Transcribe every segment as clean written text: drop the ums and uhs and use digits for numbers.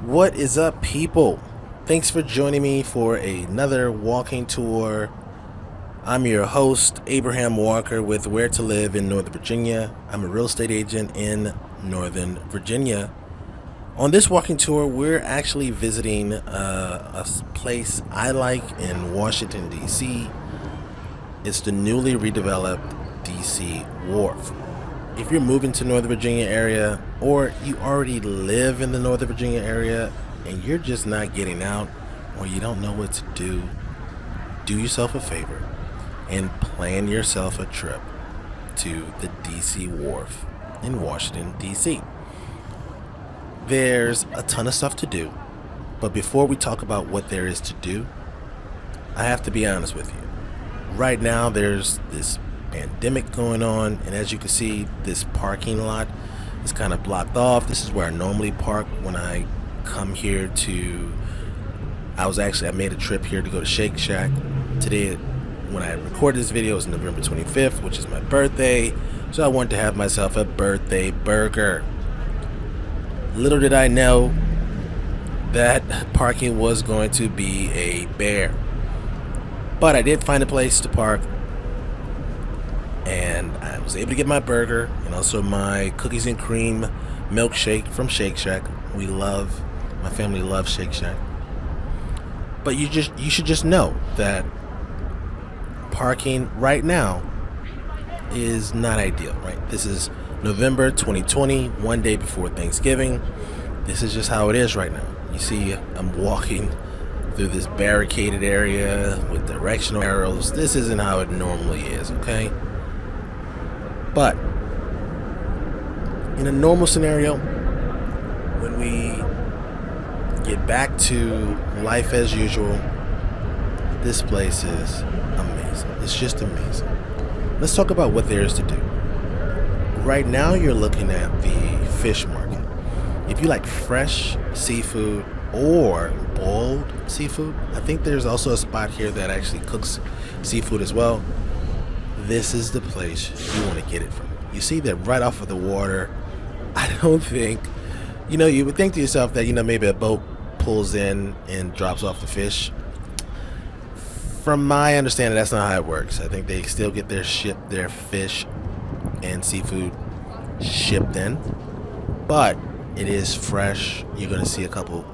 What is up, people? Thanks for joining me for another walking tour. I'm your host, Abraham Walker, with Where to Live in Northern Virginia. I'm a real estate agent in Northern Virginia. On this walking tour, we're actually visiting a place I like in Washington, D.C. It's the newly redeveloped D.C. Wharf. If you're moving to Northern Virginia area, or you already live in the Northern Virginia area and you're just not getting out, or you don't know what to do yourself a favor and plan yourself a trip to the DC Wharf in Washington, DC. There's a ton of stuff to do, but before we talk about what there is to do, I have to be honest with you. Right now there's this pandemic going on, and as you can see, this parking lot is kind of blocked off. This is where I normally park when I come here to I made a trip here to go to Shake Shack. Today, when I recorded this video, is November 25th, which is my birthday, so I wanted to have myself a birthday burger. Little did I know that parking was going to be a bear, but I did find a place to park, and I was able to get my burger and also my cookies and cream milkshake from Shake Shack. My family loves Shake Shack. But you should just know that parking right now is not ideal, right? This is November 2020, one day before Thanksgiving. This is just how it is right now. You see, I'm walking through this barricaded area with directional arrows. This isn't how it normally is, okay? But in a normal scenario, when we get back to life as usual, this place is amazing. It's just amazing. Let's talk about what there is to do. Right now, you're looking at the fish market. If you like fresh seafood or boiled seafood, I think there's also a spot here that actually cooks seafood as well. This is the place you want to get it from. You see that right off of the water. I don't think, you would think to yourself that, maybe a boat pulls in and drops off the fish. From my understanding, that's not how it works. I think they still get their fish and seafood shipped in, but it is fresh. You're going to see a couple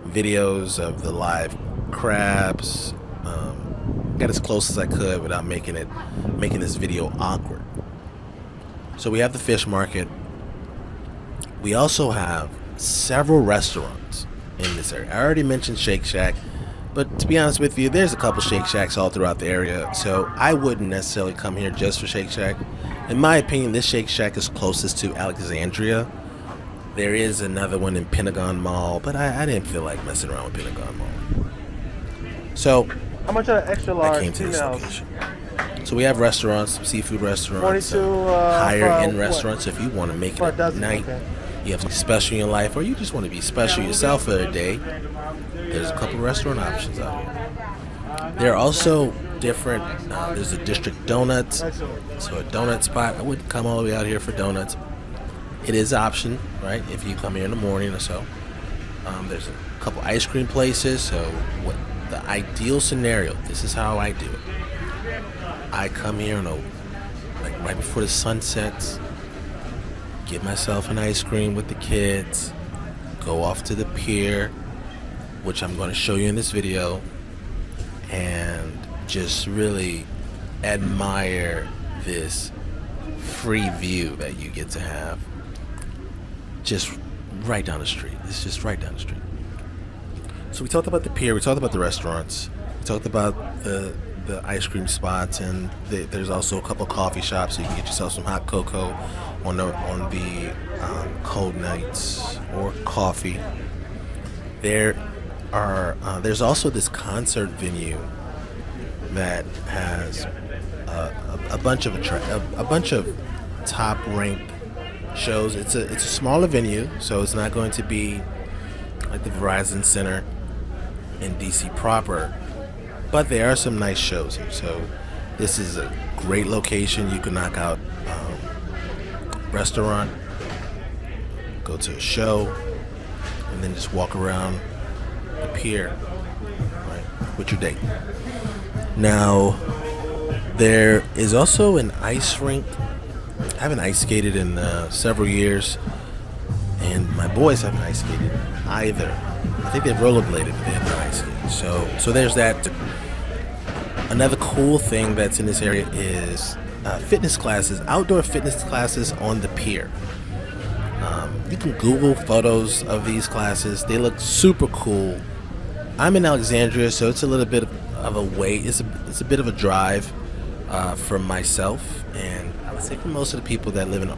videos of the live crabs. Got as close as I could without making this video awkward. So we have the fish market. We also have several restaurants in this area. I already mentioned Shake Shack, but to be honest with you, there's a couple Shake Shacks all throughout the area, so I wouldn't necessarily come here just for Shake Shack. In my opinion, this Shake Shack is closest to Alexandria. There is another one in Pentagon Mall, but I didn't feel like messing around with Pentagon Mall. So how much are extra large? I came to this location. So we have restaurants, seafood restaurants, 42 higher end restaurants. If you want to make it a night, okay. You have something special in your life, or you just want to be special yourself for a day, there's a couple restaurant options out here. There are also different, there's a District Donuts, so a donut spot. I wouldn't come all the way out here for donuts. It is an option, right, if you come here in the morning or so. There's a couple ice cream places, so what the ideal scenario, this is how I do it. I come here right before the sun sets, get myself an ice cream with the kids, go off to the pier, which I'm going to show you in this video, and just really admire this free view that you get to have just right down the street. It's just right down the street. So we talked about the pier, we talked about the restaurants, we talked about the ice cream spots, and there's also a couple coffee shops so you can get yourself some hot cocoa on the cold nights, or coffee. There's also this concert venue that has a bunch of top ranked shows. It's a smaller venue, so it's not going to be like the Verizon Center in DC proper, but there are some nice shows here. So this is a great location. You can knock out restaurant, go to a show, and then just walk around the pier, right, with your date. Now, there is also an ice rink. I haven't ice skated in several years, and my boys haven't ice skated either. I think they've rollerbladed, but they have not ice skated. So there's that. Another cool thing that's in this area is fitness classes, outdoor fitness classes on the pier. You can Google photos of these classes. They look super cool. I'm in Alexandria, so it's a little bit of a wait. It's a bit of a drive for myself, and I would say for most of the people that live in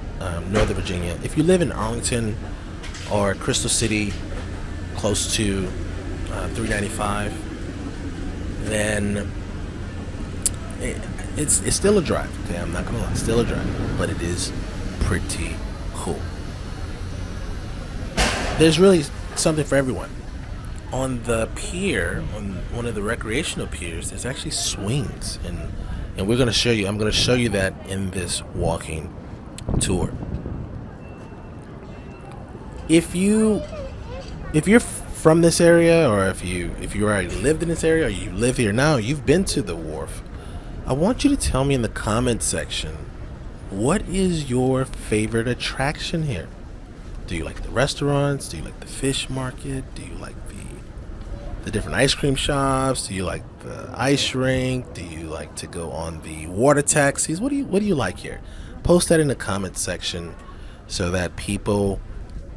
Northern Virginia. If you live in Arlington or Crystal City, close to 395, then it's still a drive. Okay, I'm not gonna lie, it's still a drive, but it is pretty cool. There's really something for everyone. On the pier, on one of the recreational piers, there's actually swings, and we're going to show you. I'm going to show you that in this walking tour. If you're from this area, or if you already lived in this area, or you live here now, you've been to the Wharf, I want you to tell me in the comments section, what is your favorite attraction here? Do you like the restaurants? Do you like the fish market? Do you like the different ice cream shops? Do you like the ice rink? Do you like to go on the water taxis? What do you like here? Post that in the comments section so that people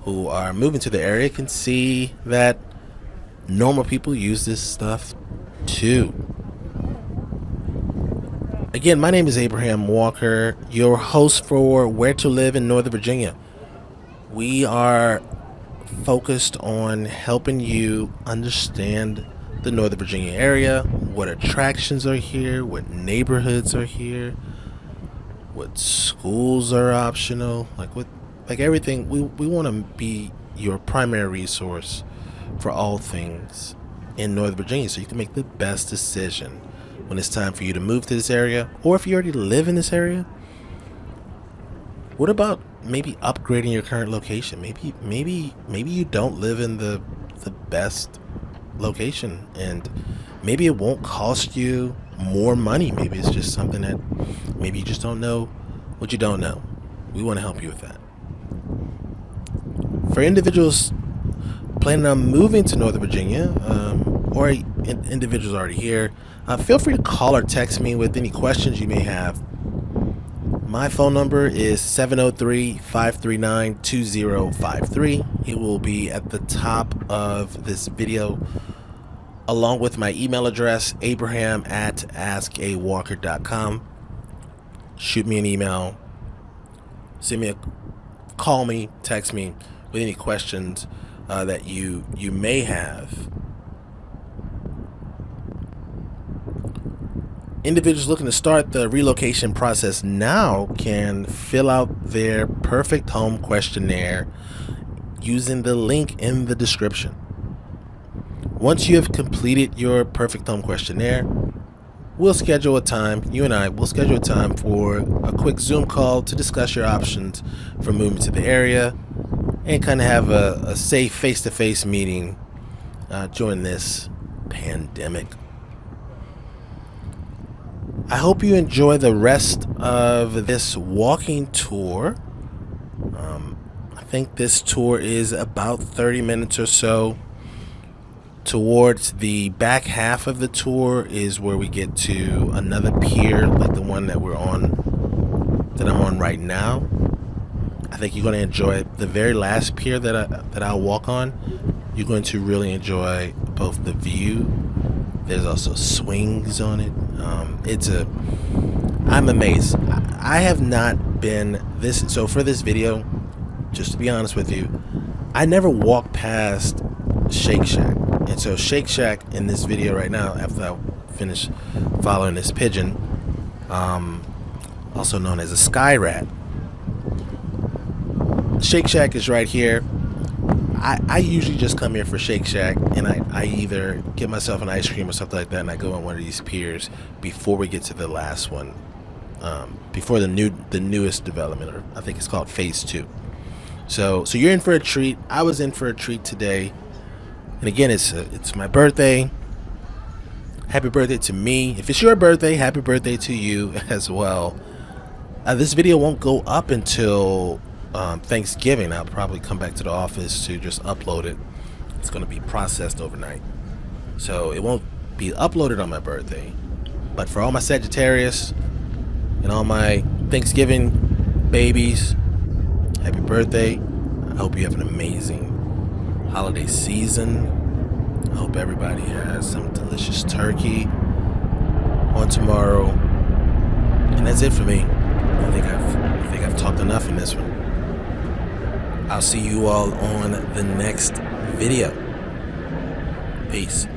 who are moving to the area can see that normal people use this stuff too. Again, my name is Abraham Walker, your host for Where to Live in Northern Virginia. We are focused on helping you understand the Northern Virginia area, what attractions are here, what neighborhoods are here, what schools are optional, like everything. We want to be your primary resource for all things in Northern Virginia, so you can make the best decision when it's time for you to move to this area, or if you already live in this area. What about maybe upgrading your current location? Maybe you don't live in the best location, and maybe it won't cost you more money. Maybe it's just something that maybe you just don't know what you don't know. We want to help you with that. For individuals planning on moving to Northern Virginia, or individuals already here, feel free to call or text me with any questions you may have. My phone number is 703-539-2053. It will be at the top of this video, along with my email address, abraham@askawalker.com. Shoot me an email, call me, text me with any questions that you may have. Individuals looking to start the relocation process now can fill out their perfect home questionnaire using the link in the description. Once you have completed your perfect home questionnaire, we'll schedule a time, you and I will schedule a time for a quick Zoom call to discuss your options for moving to the area and kind of have a safe face-to-face meeting during this pandemic. I hope you enjoy the rest of this walking tour. I think this tour is about 30 minutes or so. Towards the back half of the tour is where we get to another pier, like the one that I'm on right now. I think you're going to enjoy the very last pier that I'll walk on. You're going to really enjoy both the view. There's also swings on it. I'm amazed. I have not been so for this video, just to be honest with you, I never walked past Shake Shack. And so Shake Shack in this video right now, after I finish following this pigeon, also known as a sky rat. Shake Shack is right here. I usually just come here for Shake Shack, and I either get myself an ice cream or something like that, and I go on one of these piers before we get to the last one, before the newest development, or I think it's called Phase 2. So you're in for a treat. I was in for a treat today. And again, it's my birthday. Happy birthday to me. If it's your birthday, happy birthday to you as well. This video won't go up until Thanksgiving. I'll probably come back to the office to just upload it. It's going to be processed overnight. So it won't be uploaded on my birthday. But for all my Sagittarius and all my Thanksgiving babies, happy birthday. I hope you have an amazing holiday season. I hope everybody has some delicious turkey on tomorrow. And that's it for me. I think I've talked enough in this one. I'll see you all on the next video. Peace.